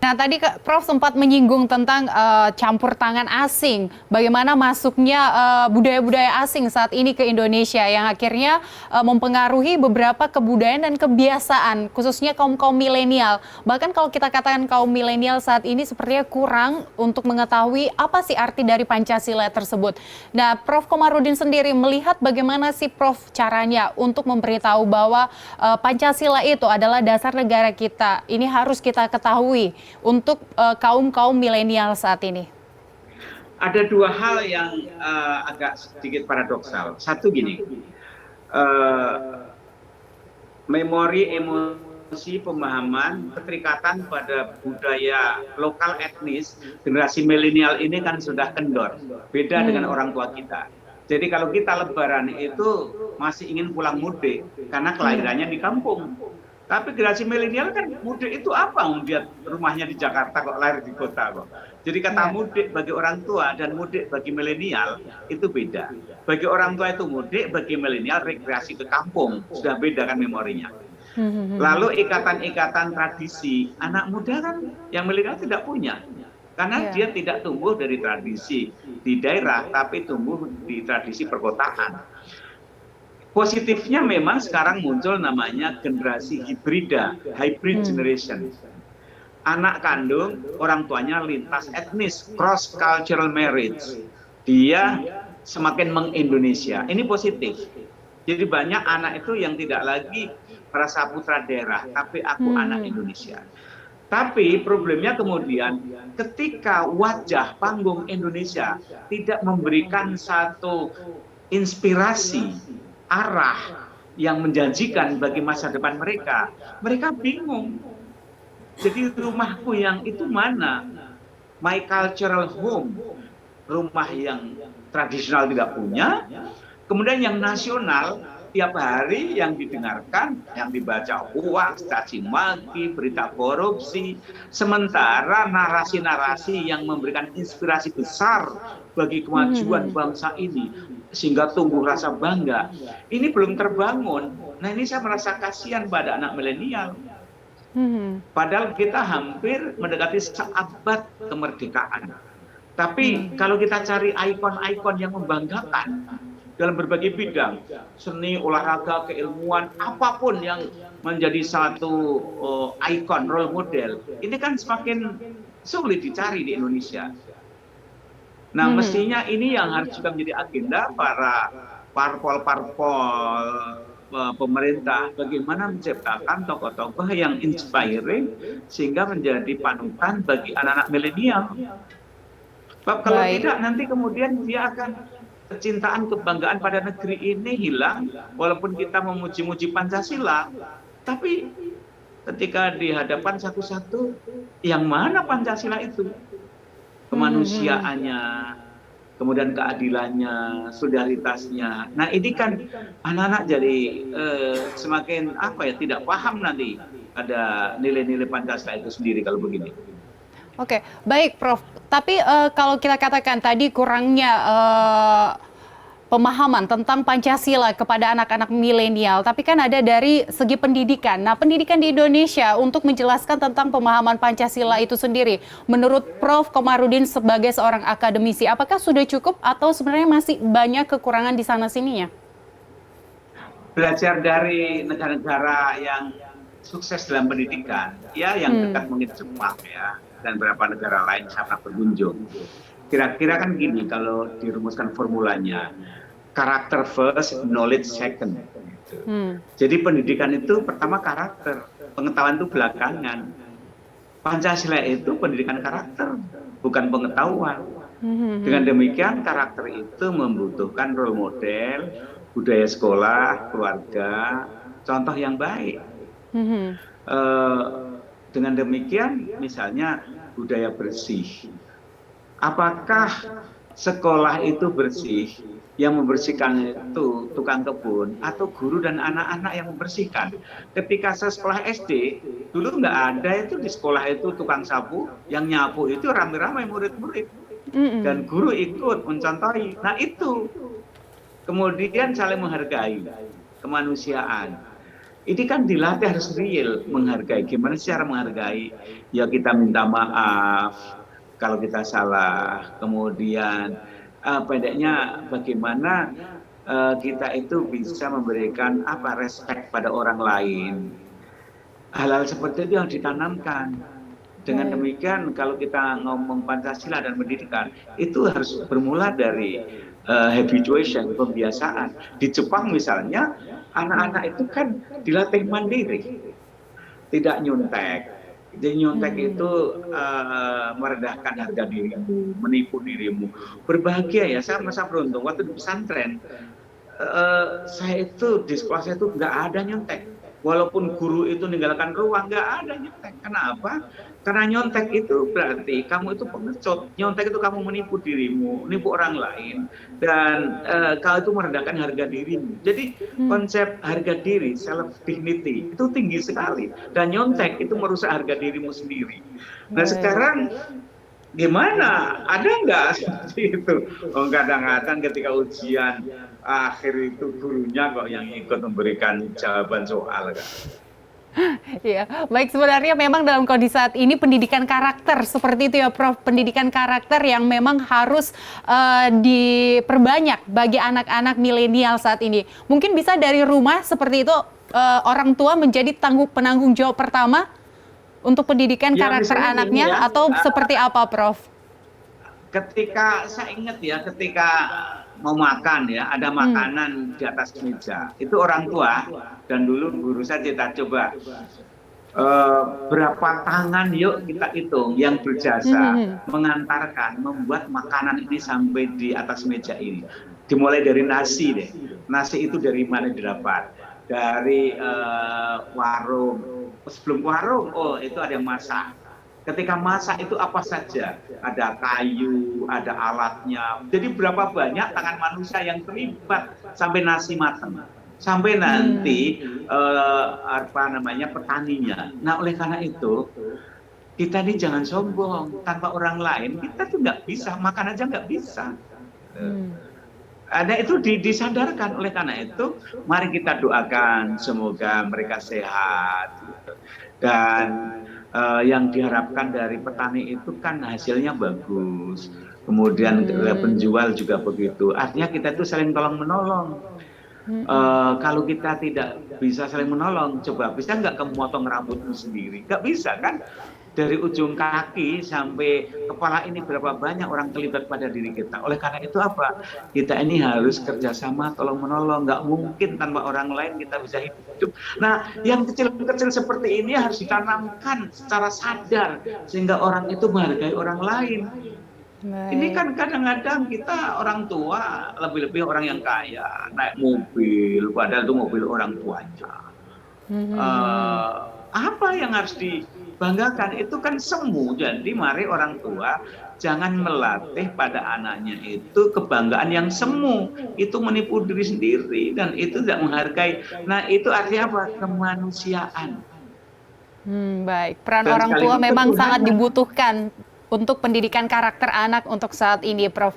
Nah, tadi Prof sempat menyinggung tentang campur tangan asing, bagaimana masuknya budaya-budaya asing saat ini ke Indonesia yang akhirnya mempengaruhi beberapa kebudayaan dan kebiasaan, khususnya kaum-kaum milenial. Bahkan kalau kita katakan kaum milenial saat ini sepertinya kurang untuk mengetahui apa sih arti dari Pancasila tersebut. Nah, Prof Komarudin sendiri melihat bagaimana sih Prof caranya untuk memberitahu bahwa Pancasila itu adalah dasar negara kita. Ini harus kita ketahui untuk kaum-kaum milenial saat ini. Ada dua hal yang agak sedikit paradoksal. Satu gini, memori, emosi, pemahaman, keterikatan pada budaya lokal etnis, generasi milenial ini kan sudah kendor. Beda dengan orang tua kita. Jadi kalau kita lebaran itu masih ingin pulang mudik karena kelahirannya di kampung. Tapi generasi milenial kan mudik itu apa? Dia rumahnya di Jakarta kok lahir di kota kok. Jadi kata mudik bagi orang tua dan mudik bagi milenial itu beda. Bagi orang tua itu mudik, bagi milenial rekreasi ke kampung. Sudah beda kan memorinya. Lalu ikatan-ikatan tradisi, anak muda kan yang milenial tidak punya. Karena dia tidak tumbuh dari tradisi di daerah, tapi tumbuh di tradisi perkotaan. Positifnya memang sekarang muncul namanya generasi hibrida, hybrid generation. Anak kandung, orang tuanya lintas etnis, cross cultural marriage. Dia semakin meng-Indonesia. Ini positif. Jadi banyak anak itu yang tidak lagi merasa putra daerah, tapi aku anak Indonesia. Tapi problemnya kemudian ketika wajah panggung Indonesia tidak memberikan satu inspirasi, arah yang menjanjikan bagi masa depan mereka, mereka bingung. Jadi rumahku yang itu mana? My cultural home, rumah yang tradisional tidak punya, kemudian yang nasional tiap hari yang didengarkan, yang dibaca hoax, caci maki, berita korupsi, sementara narasi-narasi yang memberikan inspirasi besar bagi kemajuan bangsa ini sehingga tumbuh rasa bangga ini belum terbangun. Nah, ini saya merasa kasihan pada anak milenial. Padahal kita hampir mendekati seabad kemerdekaan. Tapi kalau kita cari ikon-ikon yang membanggakan dalam berbagai bidang, seni, olahraga, keilmuan, apapun yang menjadi satu ikon, role model, ini kan semakin sulit dicari di Indonesia. Nah, mestinya ini yang harus juga menjadi agenda para parpol-parpol pemerintah, bagaimana menciptakan tokoh-tokoh yang inspiring sehingga menjadi panutan bagi anak-anak milenial. Kalau tidak, nanti kemudian dia akan kecintaan, kebanggaan pada negeri ini hilang, walaupun kita memuji-muji Pancasila, tapi ketika di hadapan satu-satu, yang mana Pancasila itu? Kemanusiaannya, kemudian keadilannya, solidaritasnya. Nah, ini kan anak-anak jadi semakin tidak paham nanti ada nilai-nilai Pancasila itu sendiri kalau begini. Oke, baik Prof. Tapi kalau kita katakan tadi kurangnya pemahaman tentang Pancasila kepada anak-anak milenial, tapi kan ada dari segi pendidikan. Nah, pendidikan di Indonesia untuk menjelaskan tentang pemahaman Pancasila itu sendiri, menurut Prof Komarudin sebagai seorang akademisi, apakah sudah cukup atau sebenarnya masih banyak kekurangan di sana-sininya? Belajar dari negara-negara yang sukses dalam pendidikan, ya yang dekat mungkin Jepang ya, dan beberapa negara lain sangat berkunjung. Kira-kira kan gini kalau dirumuskan formulanya, karakter first, knowledge second. Jadi pendidikan itu pertama karakter, pengetahuan itu belakangan. Pancasila itu pendidikan karakter, bukan pengetahuan. Dengan demikian karakter itu membutuhkan role model, budaya sekolah, keluarga, contoh yang baik. Dengan demikian misalnya budaya bersih. Apakah sekolah itu bersih, yang membersihkan itu tukang kebun atau guru dan anak-anak yang membersihkan? Ketika saya sekolah SD, dulu nggak ada itu di sekolah itu tukang sapu, yang nyapu itu ramai-ramai murid-murid. Dan guru ikut mencontohi. Nah itu, kemudian saling menghargai, kemanusiaan. Ini kan dilatih harus real, menghargai. Gimana sih cara menghargai? Ya kita minta maaf kalau kita salah. Kemudian pendeknya bagaimana kita itu bisa memberikan respect pada orang lain. Hal-hal seperti itu yang ditanamkan. Dengan demikian kalau kita ngomong Pancasila dan pendidikan, itu harus bermula dari habituation, pembiasaan. Di Jepang misalnya, anak-anak itu kan dilatih mandiri, tidak nyontek. Jadi nyontek itu merendahkan harga dirimu, menipu dirimu. Berbahagia ya, saya merasa beruntung. Waktu di pesantren, saya itu di sekolah saya itu nggak ada nyontek. Walaupun guru itu meninggalkan ruang, nggak ada nyontek. Kenapa? Karena nyontek itu berarti kamu itu pengecut. Nyontek itu kamu menipu dirimu, menipu orang lain. Dan kalau itu merendahkan harga dirimu. Jadi konsep harga diri, self dignity, itu tinggi sekali. Dan nyontek itu merusak harga dirimu sendiri. Nah sekarang gimana? Ada nggak seperti itu? Oh, kadang-kadang ketika ujian akhir itu gurunya kok yang ikut memberikan jawaban soal kan. Ya, baik, sebenarnya memang dalam kondisi saat ini pendidikan karakter seperti itu ya Prof, pendidikan karakter yang memang harus diperbanyak bagi anak-anak milenial saat ini. Mungkin bisa dari rumah seperti itu, orang tua menjadi penanggung jawab pertama untuk pendidikan Ya, karakter misalnya anaknya gini ya, atau seperti apa Prof? ketika saya ingat ya, ketika mau makan ya, ada makanan di atas meja. Itu orang tua dan dulu guru saya kita coba berapa tangan yuk kita hitung yang berjasa mengantarkan, membuat makanan ini sampai di atas meja ini. Dimulai dari nasi deh. Nasi itu dari mana didapat? Dari warung. Sebelum warung, oh itu ada yang masak. Ketika masak itu apa saja? Ada kayu, ada alatnya. Jadi berapa banyak tangan manusia yang terlibat sampai nasi matang. Sampai nanti petaninya. Nah oleh karena itu kita ini jangan sombong. Tanpa orang lain kita tuh nggak bisa, makan aja nggak bisa. Ada itu disadarkan. Oleh karena itu mari kita doakan semoga mereka sehat. Dan yang diharapkan dari petani itu kan hasilnya bagus. Kemudian penjual juga begitu. Artinya kita itu saling tolong menolong. Kalau kita tidak bisa saling menolong, coba bisa nggak kamu motong rambutmu sendiri? Nggak bisa kan? Dari ujung kaki sampai kepala ini berapa banyak orang terlibat pada diri kita. Oleh karena itu apa? Kita ini harus kerjasama, tolong menolong. Nggak mungkin tanpa orang lain kita bisa hidup. Nah, yang kecil-kecil seperti ini harus ditanamkan secara sadar sehingga orang itu menghargai orang lain. Baik. Ini kan kadang-kadang kita orang tua, lebih-lebih orang yang kaya, naik mobil, padahal itu mobil orang tuanya. Apa yang harus dibanggakan? Itu kan semu. Jadi mari orang tua jangan melatih pada anaknya itu kebanggaan yang semu. Itu menipu diri sendiri dan itu tidak menghargai. Nah itu artinya apa? Kemanusiaan. Baik, peran orang tua memang sangat dibutuhkan untuk pendidikan karakter anak untuk saat ini, Prof.